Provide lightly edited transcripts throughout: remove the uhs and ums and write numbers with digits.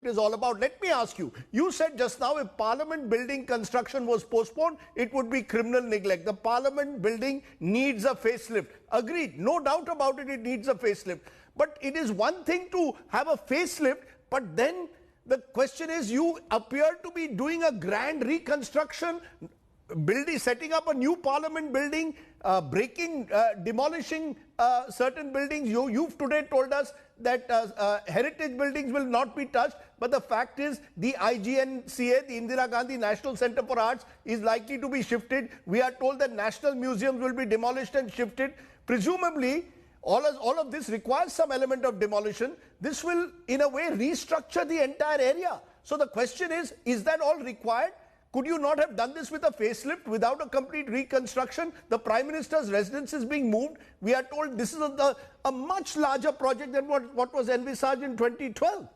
is all about. Let me ask you, you said just now if Parliament building construction was postponed, it would be criminal neglect. The Parliament building needs a facelift. Agreed, no doubt about it, it needs a facelift. But it is one thing to have a facelift, but then the question is, you appear to be doing a grand reconstruction, setting up a new Parliament building, demolishing certain buildings. You've today told us that heritage buildings will not be touched, but the fact is the IGNCA, the Indira Gandhi National Centre for Arts, is likely to be shifted. We are told that national museums will be demolished and shifted. Presumably, all of this requires some element of demolition. This will, in a way, restructure the entire area. So the question is that all required? Could you not have done this with a facelift without a complete reconstruction? The Prime Minister's residence is being moved. We are told this is a much larger project than what was envisaged in 2012.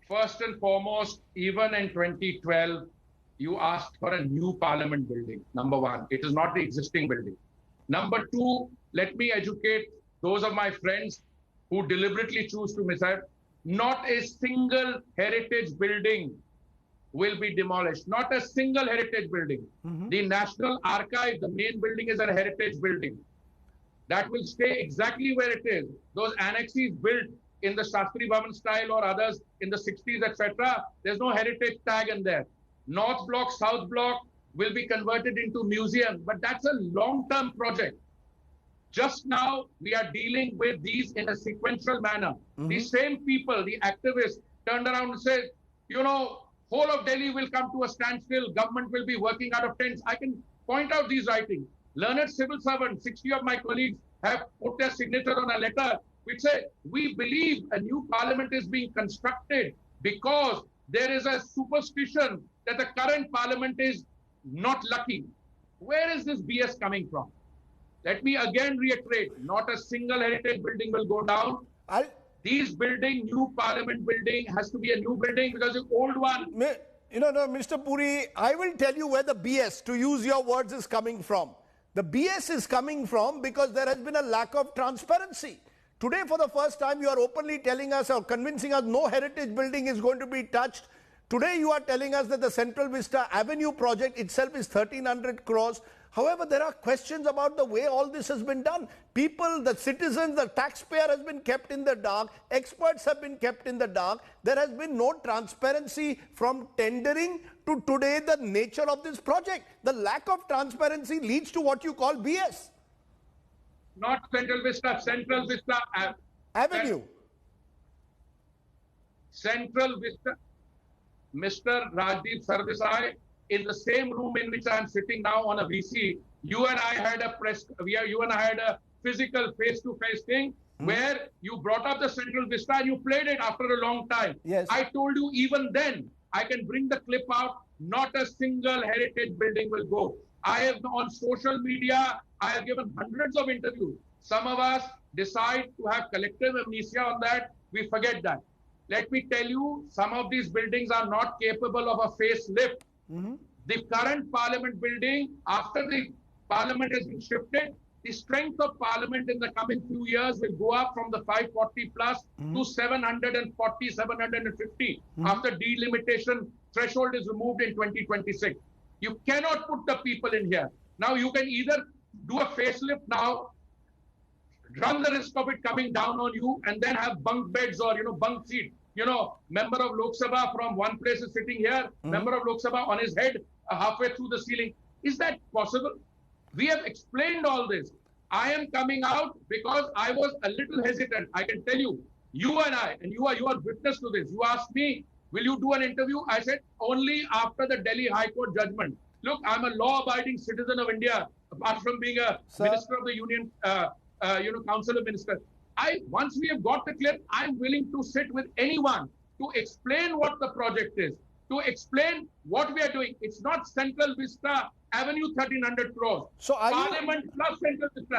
First and foremost, even in 2012, you asked for a new Parliament building, number one. It is not the existing building. Number two, let me educate those of my friends who deliberately choose to miss out. Not a single heritage building will be demolished. Not a single heritage building. The National Archive, the main building, is a heritage building. That will stay exactly where it is. Those annexes built in the Shastri Bhavan style or others in the 60s, etc., there's no heritage tag in there. North Block, South Block will be converted into museum, but that's a long-term project. Just now, we are dealing with these in a sequential manner. The same people, the activists, turned around and said, you know, whole of Delhi will come to a standstill, government will be working out of tents. I can point out these writings. Learned civil servants, 60 of my colleagues have put their signature on a letter which said, we believe a new parliament is being constructed because there is a superstition that the current parliament is not lucky. Where is this BS coming from? Let me again reiterate, not a single heritage building will go down. These building, new Parliament building, has to be a new building because the old one... Mr. Puri, I will tell you where the BS, to use your words, is coming from. The BS is coming from because there has been a lack of transparency. Today, for the first time, you are openly telling us or convincing us no heritage building is going to be touched. Today, you are telling us that the Central Vista Avenue project itself is 1,300 crores. However, there are questions about the way all this has been done. People, the citizens, the taxpayer has been kept in the dark. Experts have been kept in the dark. There has been no transparency from tendering to today the nature of this project. The lack of transparency leads to what you call BS. Not Central Vista, Central Vista Avenue. Central Vista. Mr. Rajdeep Sardesai, in the same room in which I am sitting now on a VC, you and I had a physical face-to-face thing where you brought up the Central Vista and you played it after a long time. Yes. I told you even then, I can bring the clip out, not a single heritage building will go. I have on social media, I have given hundreds of interviews. Some of us decide to have collective amnesia on that. We forget that. Let me tell you, some of these buildings are not capable of a facelift. The current Parliament building, after the Parliament has been shifted, the strength of Parliament in the coming few years will go up from the 540 plus to 740, 750 after delimitation threshold is removed in 2026. You cannot put the people in here. Now you can either do a facelift now, run the risk of it coming down on you, and then have bunk beds or, bunk seat. Member of Lok Sabha from one place is sitting here, member of Lok Sabha on his head halfway through the ceiling. Is that possible? We have explained all this. I am coming out because I was a little hesitant. I can tell you, you and I, and you are witness to this. You asked me, will you do an interview? I said, only after the Delhi High Court judgment. Look, I'm a law-abiding citizen of India, apart from being a minister of the Union, Council of Ministers. Once we have got the clip, I'm willing to sit with anyone to explain what the project is, to explain what we are doing. It's not Central Vista Avenue 1,300 crores. So Parliament plus Central Vista.